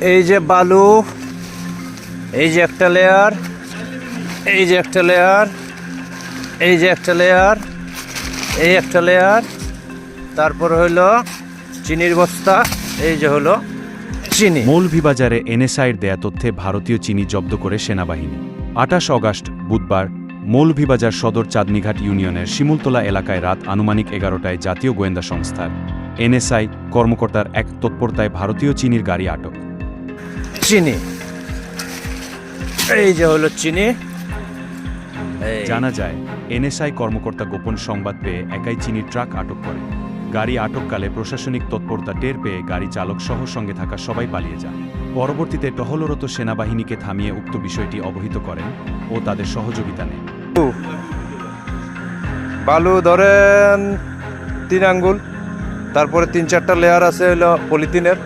এই যে বালু, এই যে একটা লেয়ার, এই যে একটা লেয়ার, এই যে একটা লেয়ার, এই একটা লেয়ার, তারপর হইল চিনির বস্তা, এই যে হলো চিনি। মৌলভীবাজারে এনএসআইয়ের দেয়া তথ্যে ভারতীয় চিনি জব্দ করে সেনাবাহিনী। ২৮ অগাস্ট বুধবার মৌলভীবাজার সদর চাঁদনীঘাট ইউনিয়নের শিমুলতলা এলাকায় রাত আনুমানিক ১১টায় জাতীয় গোয়েন্দা সংস্থার এনএসআই কর্মকর্তার এক তৎপরতায় ভারতীয় চিনির গাড়ি আটক। চিনি, এই যে হলো চিনি। জানা যায়, এনএসআই কর্মকর্তা গোপন সংবাদ পেয়ে একাই চিনির ট্রাক আটক করে। গাড়ি আটককালে প্রশাসনিক তৎপরতা টের পেয়ে গাড়ি চালক সহ সঙ্গে থাকা সবাই পালিয়ে যান। পরবর্তীতে টহলরত সেনাবাহিনীকে থামিয়ে উক্ত বিষয়টি অবহিত করেন ও তাদের সহযোগিতা নেন। বালু ধরেন ৩ আঙ্গুল, তারপরে ৩-৪টা লেয়ার আছে হলো পলিথিনের।